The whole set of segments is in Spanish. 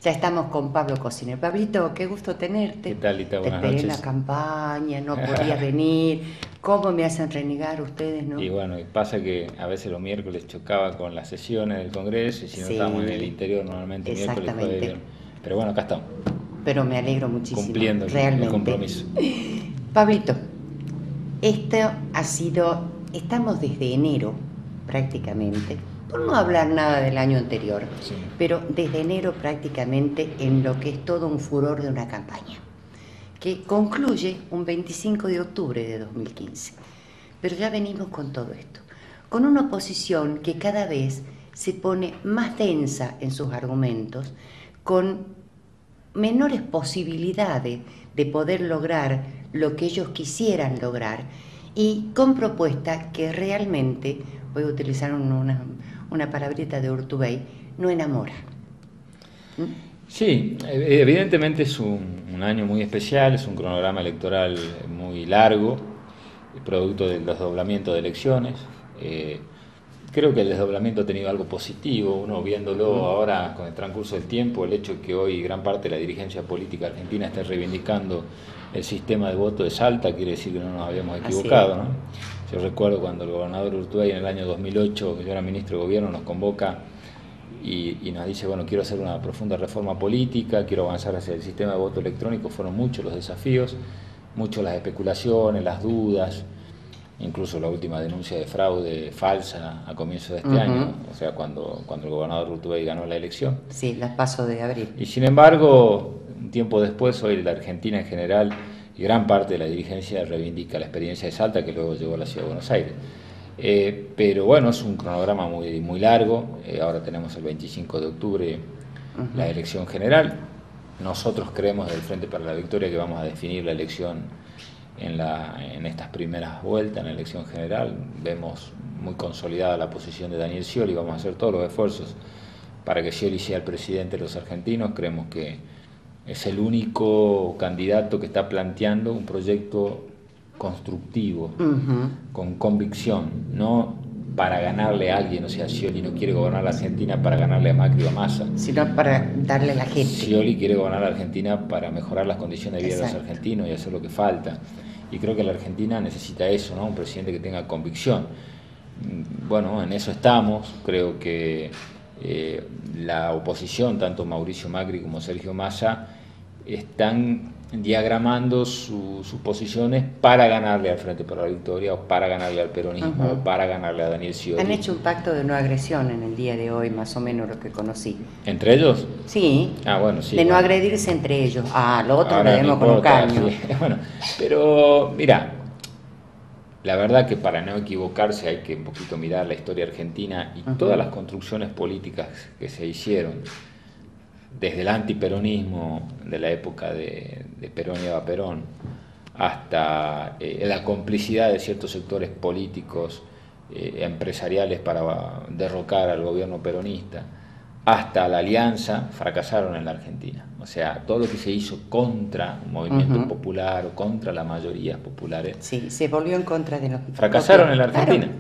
Ya estamos con Pablo Cociner. Pablito, qué gusto tenerte. ¿Qué tal, Lita? Te Buenas esperé en la noches. campaña, no podías venir. ¿Cómo me hacen renegar ustedes, no? Y bueno, y pasa que a veces los miércoles chocaba con las sesiones del Congreso y si no estábamos en el Sí, interior normalmente miércoles, jueves, exactamente. viernes. Pero bueno, acá estamos, Pero me alegro muchísimo, cumpliendo el realmente. compromiso. Pablito, esto ha sido, estamos desde enero prácticamente, por no hablar nada del año anterior, Sí. pero desde enero prácticamente en lo que es todo un furor de una campaña, que concluye un 25 de octubre de 2015. Pero ya venimos con todo esto, con una oposición que cada vez se pone más densa en sus argumentos, con menores posibilidades de poder lograr lo que ellos quisieran lograr y con propuestas que realmente, voy a utilizar una palabrita de Urtubey, no enamora. ¿Mm? Sí, evidentemente es un año muy especial, es un cronograma electoral muy largo, producto del desdoblamiento de elecciones. Eh, Creo que el desdoblamiento ha tenido algo positivo, uno viéndolo ahora con el transcurso del tiempo, el hecho de que hoy gran parte de la dirigencia política argentina esté reivindicando el sistema de voto de Salta, quiere decir que no nos habíamos Así es. equivocado, ¿no? Yo recuerdo cuando el gobernador Urtubey en el año 2008, que yo era ministro de gobierno, nos convoca y nos dice, bueno, quiero hacer una profunda reforma política, quiero avanzar hacia el sistema de voto electrónico. Fueron muchos los desafíos, muchas las especulaciones, las dudas, incluso la última denuncia de fraude falsa a comienzo de este año, o sea, cuando el gobernador Urtubey ganó la elección. Sí, las paso de abril. Y sin embargo, un tiempo después, hoy la Argentina en general y gran parte de la dirigencia reivindica la experiencia de Salta, que luego llegó a la ciudad de Buenos Aires. Pero bueno, es un cronograma muy largo. Ahora tenemos el 25 de octubre la elección general. Nosotros creemos del Frente para la Victoria que vamos a definir la elección en estas primeras vueltas, en la elección general. Vemos muy consolidada la posición de Daniel Scioli, vamos a hacer todos los esfuerzos para que Scioli sea el presidente de los argentinos. Creemos que es el único candidato que está planteando un proyecto constructivo, con convicción, no para ganarle a alguien. O sea, Scioli no quiere gobernar la Argentina para ganarle a Macri o a Massa, Sino para darle a la gente. Scioli quiere gobernar la Argentina para mejorar las condiciones de vida de los Exacto. argentinos y hacer lo que falta. Y creo que la Argentina necesita eso, ¿no? Un presidente que tenga convicción. Bueno, en eso estamos. Creo que la oposición, tanto Mauricio Macri como Sergio Massa, están diagramando sus posiciones para ganarle al Frente para la Victoria, o para ganarle al peronismo, o para ganarle a Daniel Scioli. Han hecho un pacto de no agresión en el día de hoy, más o menos lo que conocí. ¿Entre ellos? Sí, Ah, bueno, sí. de no Bueno. agredirse entre ellos. Ah, lo otro Ahora le no demos con un importa, caño. sí. Bueno, pero mira, la verdad que para no equivocarse hay que un poquito mirar la historia argentina y todas las construcciones políticas que se hicieron, desde el antiperonismo de la época de Perón y Eva Perón, hasta la complicidad de ciertos sectores políticos, empresariales para derrocar al gobierno peronista, hasta la alianza, fracasaron en la Argentina. O sea, todo lo que se hizo contra un movimiento popular o contra las mayorías populares, Sí, se volvió en contra de los... fracasaron en la Claro. Argentina.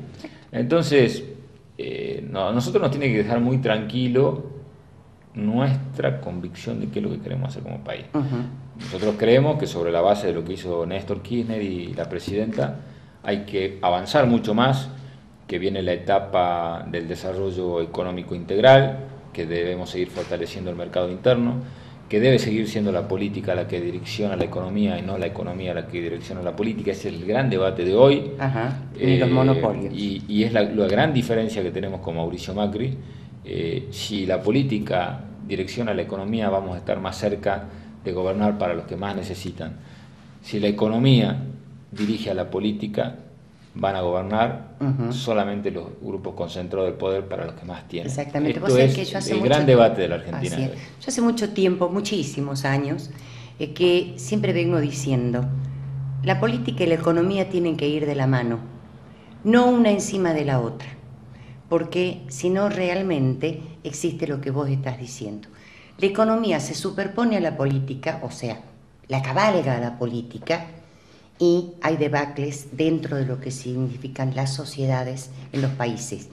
Entonces, nosotros nos tiene que dejar muy tranquilo nuestra convicción de qué es lo que queremos hacer como país. Nosotros creemos que sobre la base de lo que hizo Néstor Kirchner y la presidenta hay que avanzar mucho más, que viene la etapa del desarrollo económico integral, que debemos seguir fortaleciendo el mercado interno, que debe seguir siendo la política la que direcciona la economía y no la economía la que direcciona la política. Ese es el gran debate de hoy. Ni los monopolios. Y es la gran diferencia que tenemos con Mauricio Macri. Si la política direcciona la economía, vamos a estar más cerca de gobernar para los que más necesitan. Si la economía dirige a la política, van a gobernar solamente los grupos concentrados del poder para los que más tienen. Exactamente. Esto Vos sabés es que yo hace el mucho gran debate de la Argentina. Así es. Yo hace mucho tiempo, muchísimos años, que siempre vengo diciendo, la política y la economía tienen que ir de la mano, no una encima de la otra, porque si no realmente existe lo que vos estás diciendo. La economía se superpone a la política, o sea, la cabalga a la política, y hay debacles dentro de lo que significan las sociedades en los países.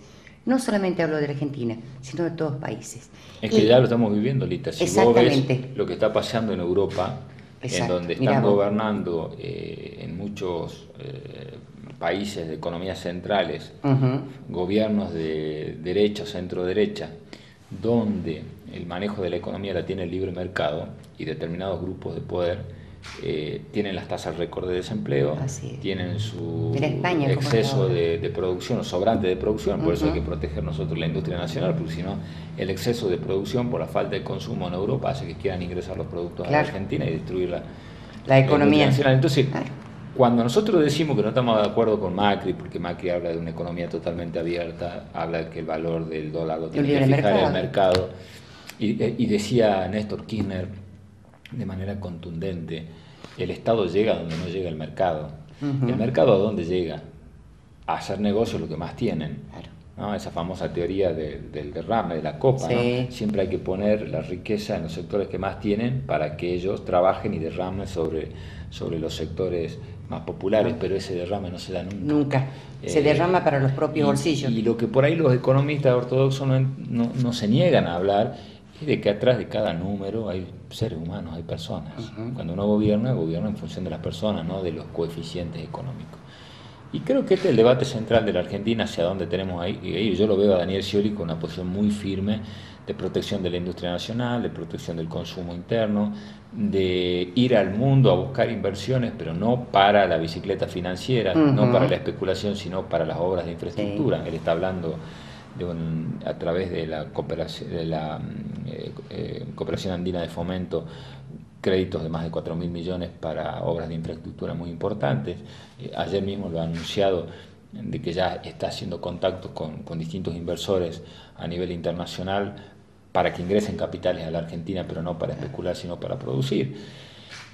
No solamente hablo de Argentina, sino de todos los países. Es que ya lo estamos viviendo, Lita. Si vos ves lo que está pasando en Europa, en donde están gobernando en muchos países de economías centrales, gobiernos de derecha o centro-derecha, donde el manejo de la economía la tiene el libre mercado y determinados grupos de poder tienen las tasas récord de desempleo, tienen su exceso de producción o sobrante de producción, por eso hay que proteger nosotros la industria nacional, porque si no, el exceso de producción por la falta de consumo en Europa hace que quieran ingresar los productos a la Argentina y destruir la economía nacional. Entonces, cuando nosotros decimos que no estamos de acuerdo con Macri, porque Macri habla de una economía totalmente abierta, habla de que el valor del dólar lo tiene que fijar el mercado, y decía Néstor Kirchner de manera contundente, el Estado llega donde no llega el mercado. ¿El mercado a dónde llega? A hacer negocios lo que más tienen. ¿No? Esa famosa teoría del derrame, de la copa, ¿no? Siempre hay que poner la riqueza en los sectores que más tienen para que ellos trabajen y derramen sobre los sectores más populares, pero ese derrame no se da nunca. Se derrama para los propios bolsillos. Y lo que por ahí los economistas ortodoxos no se niegan a hablar es de que atrás de cada número hay seres humanos, hay personas. Cuando uno gobierna en función de las personas, no de los coeficientes económicos. Y creo que este es el debate central de la Argentina, hacia dónde tenemos ahí. Yo lo veo a Daniel Scioli con una posición muy firme de protección de la industria nacional, de protección del consumo interno, de ir al mundo a buscar inversiones, pero no para la bicicleta financiera, no para la especulación, sino para las obras de infraestructura. Él está hablando a través de la Cooperación Andina de Fomento, créditos de más de 4.000 millones para obras de infraestructura muy importantes. Ayer mismo lo ha anunciado de que ya está haciendo contactos con distintos inversores a nivel internacional para que ingresen capitales a la Argentina, pero no para especular, sino para producir.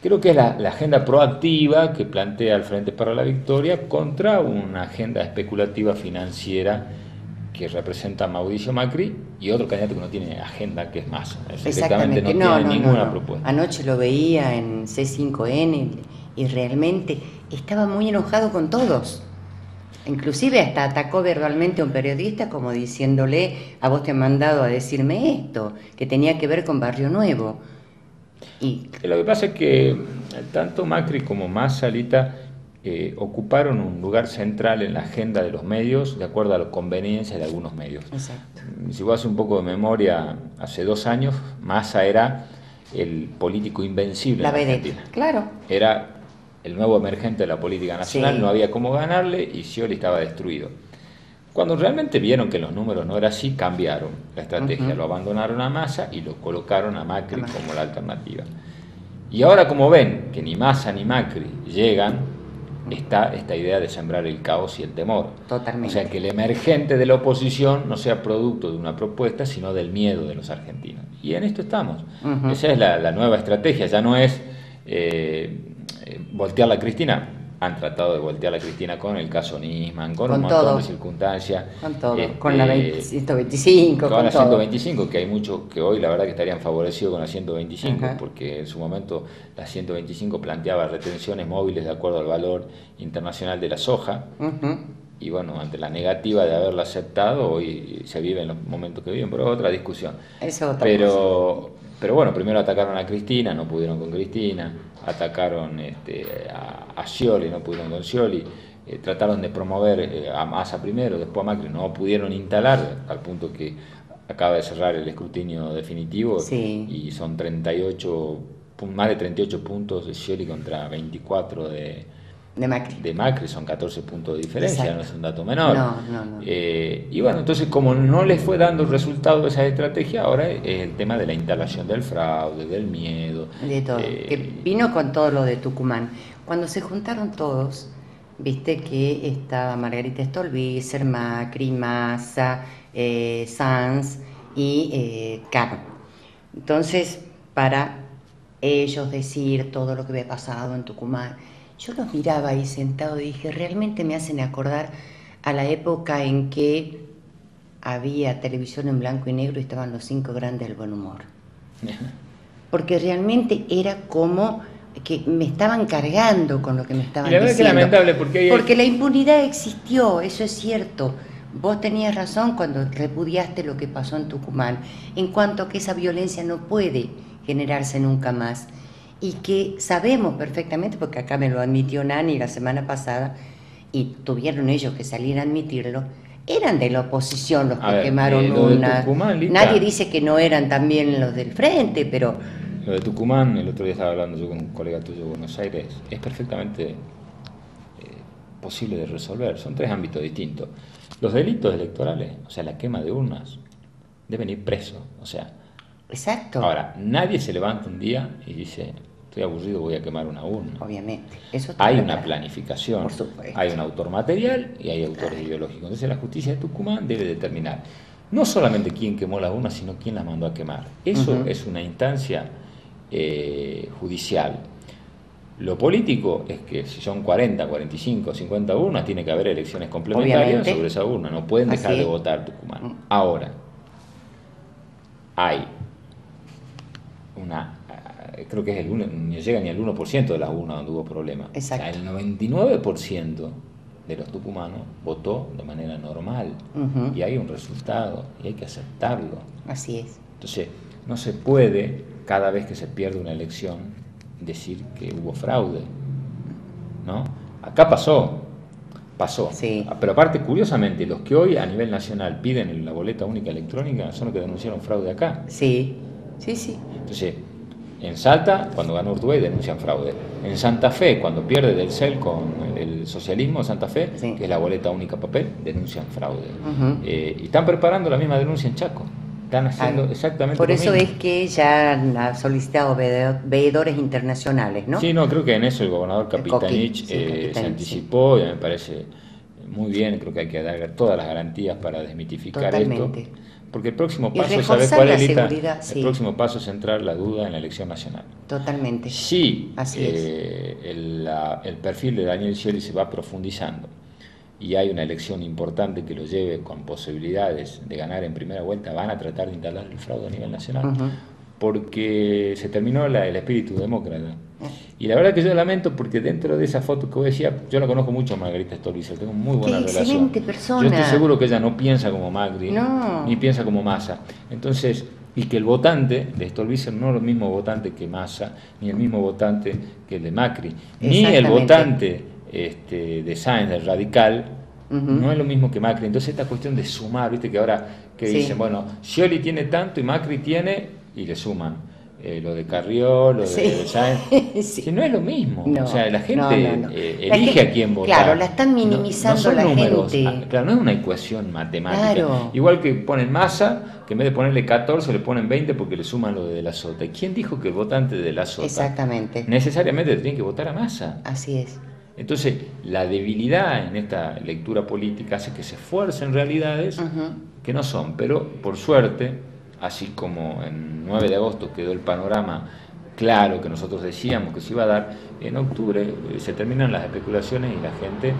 Creo que es la agenda proactiva que plantea el Frente para la Victoria contra una agenda especulativa financiera que representa a Mauricio Macri y otro candidato que no tiene agenda, que es Massa. Exactamente, no tiene ninguna propuesta. Anoche lo veía en C5N y realmente estaba muy enojado con todos. Inclusive hasta atacó verbalmente a un periodista como diciéndole: a vos te han mandado a decirme esto, que tenía que ver con Barrio Nuevo. Y lo que pasa es que tanto Macri como Massa, Lita, ocuparon un lugar central en la agenda de los medios de acuerdo a la conveniencia de algunos medios. Exacto. Si vos haces un poco de memoria, hace 2 años Massa era el político invencible la en Argentina. Claro. Era el nuevo emergente de la política nacional, no había cómo ganarle y Scioli estaba destruido. Cuando realmente vieron que los números no eran así, cambiaron la estrategia, lo abandonaron a Massa y lo colocaron a Macri como la alternativa. Y ahora, como ven que ni Massa ni Macri llegan, está esta idea de sembrar el caos y el temor. Totalmente. O sea, que el emergente de la oposición no sea producto de una propuesta, sino del miedo de los argentinos. Y en esto estamos. Esa es la nueva estrategia. Ya no es voltear la Cristina. Han tratado de voltear la Cristina con el caso Nisman, con un montón de circunstancias. Con todo, con la 125. Con la 125, que hay muchos que hoy la verdad que estarían favorecidos con la 125, porque en su momento la 125 planteaba retenciones móviles de acuerdo al valor internacional de la soja. Y bueno, ante la negativa de haberla aceptado, hoy se vive en los momentos que viven, pero otra discusión. Pero bueno, primero atacaron a Cristina, no pudieron con Cristina, atacaron a Scioli, no pudieron con Scioli, trataron de promover a Massa primero, después a Macri, no pudieron instalar, al punto que acaba de cerrar el escrutinio definitivo y son más de 38 puntos de Scioli contra 24 de Macri, son 14 puntos de diferencia. No es un dato menor. No. Y bueno, entonces como no les fue dando el resultado de esa estrategia, ahora es el tema de la instalación del fraude, del miedo. De todo, que vino con todo lo de Tucumán. Cuando se juntaron todos, viste que estaba Margarita Stolbizer, Macri, Massa, Sanz y Carr. Entonces, para ellos decir todo lo que había pasado en Tucumán, yo los miraba ahí sentado y dije, realmente me hacen acordar a la época en que había televisión en blanco y negro y estaban los 5 grandes del buen humor. Porque realmente era como que me estaban cargando con lo que me estaban diciendo. La verdad que es lamentable porque la impunidad existió, eso es cierto. vos tenías razón cuando repudiaste lo que pasó en Tucumán, en cuanto a que esa violencia no puede generarse nunca más. Y que sabemos perfectamente, porque acá me lo admitió Nani la semana pasada, y tuvieron ellos que salir a admitirlo, eran de la oposición los que quemaron lo de una. Tucumán, Lita, Nadie dice que no eran también los del frente, pero lo de Tucumán, el otro día estaba hablando yo con un colega tuyo de Buenos Aires, es perfectamente posible de resolver. Son 3 ámbitos distintos. Los delitos electorales, o sea, la quema de urnas, deben ir presos. O sea, exacto. Ahora, nadie se levanta un día y dice, estoy aburrido, voy a quemar una urna. Obviamente. Eso Hay una claro. planificación, Por supuesto. hay un autor material y hay autores ideológicos. Entonces la justicia de Tucumán debe determinar no solamente quién quemó las urnas, sino quién las mandó a quemar. Eso es una instancia judicial. Lo político es que si son 40, 45, 50 urnas, tiene que haber elecciones complementarias Obviamente. sobre esa urna. No pueden dejar Así de es. votar Tucumán. Ahora, hay creo que es no llega ni al 1% de las urnas donde hubo problemas. Exacto. O sea, el 99% de los tucumanos votó de manera normal y hay un resultado y hay que aceptarlo. Así es. Entonces, no se puede, cada vez que se pierde una elección, decir que hubo fraude, ¿no? Acá pasó. Sí. Pero aparte, curiosamente, los que hoy a nivel nacional piden la boleta única electrónica son los que denunciaron fraude acá. Sí, sí, sí. Entonces, en Salta, cuando gana Urtubey, denuncian fraude. En Santa Fe, cuando pierde del CEL con el socialismo de Santa Fe, Sí. que es la boleta única papel, denuncian fraude. Y están preparando la misma denuncia en Chaco. Están haciendo exactamente Por lo eso mismo. es que ya han solicitado veedores internacionales, ¿no? Sí, no, creo que en eso el gobernador Capitanich Capitanich, se sí. anticipó y a mí me parece muy bien. Creo que hay que dar todas las garantías para desmitificar Totalmente. esto. Porque el próximo Y paso, ¿sabes reforzar cuál la es, Lita? seguridad, El sí. próximo paso es centrar la duda en la elección nacional. Totalmente. Si Así el perfil de Daniel Scioli se va profundizando y hay una elección importante que lo lleve con posibilidades de ganar en primera vuelta, van a tratar de instalar el fraude a nivel nacional. Porque se terminó el espíritu demócrata. Y la verdad que yo lamento porque dentro de esa foto que vos decías, yo la conozco mucho a Margarita Stolbizer, tengo muy buena Qué relación. excelente persona. Yo estoy seguro que ella no piensa como Macri, No. ni piensa como Massa. Entonces, y que el votante de Stolbizer no es el mismo votante que Massa, ni el mismo votante que el de Macri, ni el Exactamente. votante de Sáenz, el radical, no es lo mismo que Macri. Entonces esta cuestión de sumar, viste que ahora que Sí. dicen, bueno, Scioli tiene tanto y Macri tiene, y le suman. Lo de Carrió, lo de Sí. Sáenz, Sí. que no es lo mismo. No, O sea, la gente no. La elige gente- a quién votar. claro, la están minimizando son la números. gente. Claro, no es una ecuación matemática. Claro. Igual que ponen Massa, que en vez de ponerle 14 le ponen 20 porque le suman lo de la Sota. ¿Y quién dijo que el votante de la Sota Exactamente. necesariamente tiene que votar a Massa? Así es. Entonces, la debilidad en esta lectura política hace que se esfuercen realidades que no son, pero por suerte, así como en 9 de agosto quedó el panorama claro que nosotros decíamos que se iba a dar, en octubre se terminan las especulaciones y la gente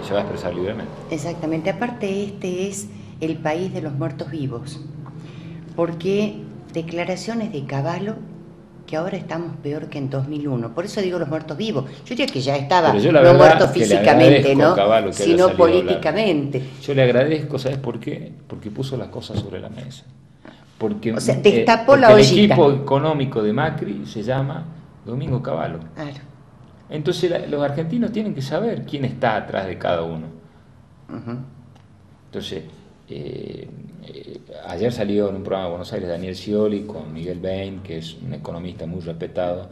se va a expresar libremente. Exactamente. Aparte, este es el país de los muertos vivos. Porque declaraciones de Cavallo, que ahora estamos peor que en 2001. Por eso digo los muertos vivos. Yo diría que ya estaba Pero yo la no verdad muerto que le físicamente, agradezco a ¿no? Cavallo que haya Sino salido a hablar. políticamente. Yo le agradezco, ¿sabes por qué? Porque puso las cosas sobre la mesa. Porque, O sea, destapó porque la el ollita. equipo económico de Macri se llama Domingo Cavallo. Claro. Entonces los argentinos tienen que saber quién está atrás de cada uno. Entonces, ayer salió en un programa de Buenos Aires Daniel Scioli con Miguel Bain, que es un economista muy respetado.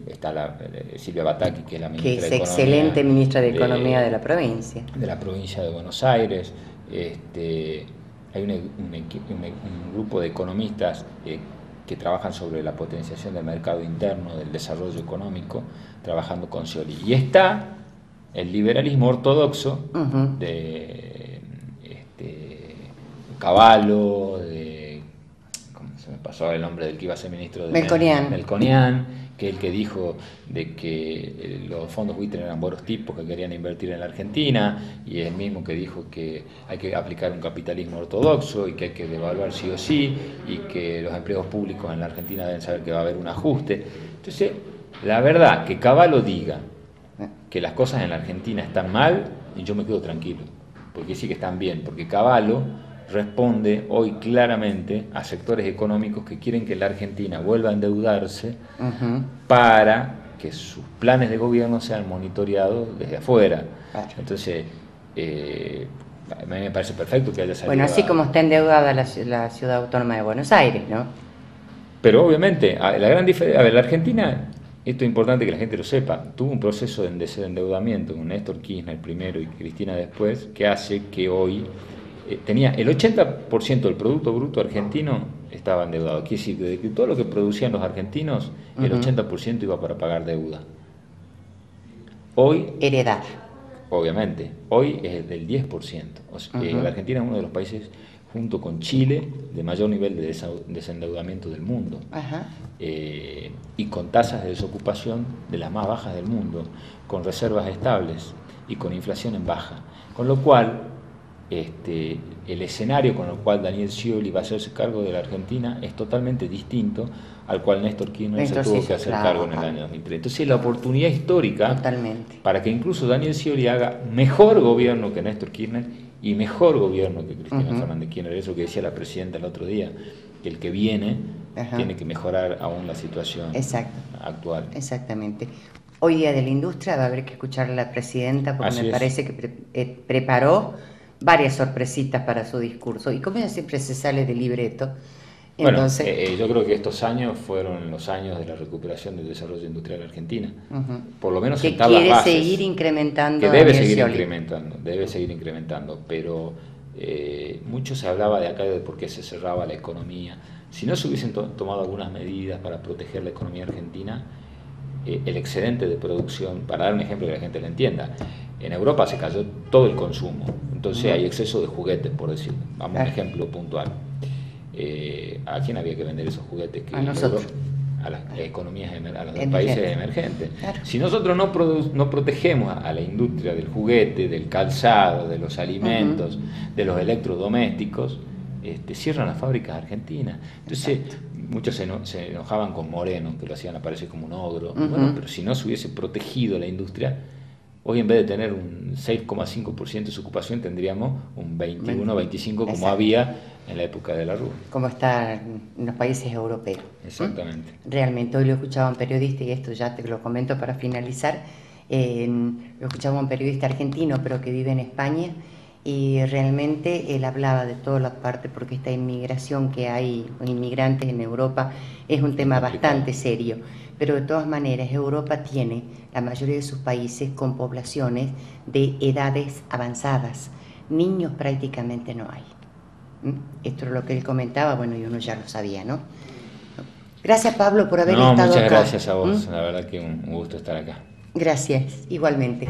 Está Silvia Bataki, que es la ministra Que es de Economía. excelente ministra de Economía de la provincia. De la provincia de Buenos Aires. Hay un grupo de economistas que trabajan sobre la potenciación del mercado interno, del desarrollo económico, trabajando con Scioli. Y está el liberalismo ortodoxo de Cavallo, ¿cómo se me pasó el nombre del que iba a ser ministro de Melconian, que es el que dijo de que los fondos buitre eran buenos tipos que querían invertir en la Argentina, y es el mismo que dijo que hay que aplicar un capitalismo ortodoxo y que hay que devaluar sí o sí, y que los empleos públicos en la Argentina deben saber que va a haber un ajuste. Entonces, la verdad, que Cavallo diga que las cosas en la Argentina están mal, y yo me quedo tranquilo, porque sí que están bien, porque Cavallo responde hoy claramente a sectores económicos que quieren que la Argentina vuelva a endeudarse para que sus planes de gobierno sean monitoreados desde afuera. Claro. Entonces, a mí me parece perfecto que haya salido. Bueno, así como está endeudada la Ciudad Autónoma de Buenos Aires, ¿no? Pero obviamente, la gran diferencia, a ver, la Argentina, esto es importante que la gente lo sepa, tuvo un proceso de desendeudamiento con Néstor Kirchner primero y Cristina después, que hace que hoy tenía el 80% del Producto Bruto argentino estaba endeudado. Quiere decir, de que todo lo que producían los argentinos, el 80% iba para pagar deuda. Hoy... Heredada. Obviamente, hoy es del 10%. O sea, la Argentina es uno de los países, junto con Chile, de mayor nivel de desendeudamiento del mundo. Y con tasas de desocupación de las más bajas del mundo, con reservas estables y con inflación en baja. Con lo cual, el escenario con el cual Daniel Scioli va a hacerse cargo de la Argentina es totalmente distinto al cual Néstor Kirchner se tuvo que hacer cargo en el año 2003. Entonces, la oportunidad histórica para que incluso Daniel Scioli haga mejor gobierno que Néstor Kirchner y mejor gobierno que Cristina Fernández Kirchner. Eso que decía la presidenta el otro día, que el que viene tiene que mejorar aún la situación actual. Exactamente. Hoy día de la industria va a haber que escuchar a la presidenta porque me parece que preparó varias sorpresitas para su discurso. Y como ella siempre se sale del libreto, entonces... Bueno, yo creo que estos años fueron los años de la recuperación del desarrollo industrial argentina. Por lo menos sentar las bases. Que quiere seguir incrementando. Que debe seguir incrementando, pero mucho se hablaba de acá de por qué se cerraba la economía. Si no se hubiesen tomado algunas medidas para proteger la economía argentina, el excedente de producción, para dar un ejemplo que la gente lo entienda, en Europa se cayó todo el consumo, entonces hay exceso de juguetes, por decirlo. Vamos a un ejemplo puntual. ¿A quién había que vender esos juguetes? A nosotros. A las economías, a los países emergentes. Claro. Si nosotros no protegemos a la industria del juguete, del calzado, de los alimentos, de los electrodomésticos, cierran las fábricas argentinas. Entonces, muchos se enojaban con Moreno, que lo hacían aparecer como un ogro. Bueno, pero si no se hubiese protegido la industria, hoy en vez de tener un 6,5% de desocupación, tendríamos un 21-25% como había en la época de la RUE. Como está en los países europeos. Exactamente. Realmente, hoy lo escuchaba un periodista, y esto ya te lo comento para finalizar, lo escuchaba un periodista argentino, pero que vive en España, y realmente él hablaba de todas las partes, porque esta inmigración que hay, inmigrantes en Europa, es un tema bastante serio. Pero de todas maneras, Europa tiene la mayoría de sus países con poblaciones de edades avanzadas. Niños prácticamente no hay. Esto es lo que él comentaba, bueno, y uno ya lo sabía, ¿no? Gracias, Pablo, por haber estado acá. Muchas gracias a vos, la verdad que un gusto estar acá. Gracias, igualmente.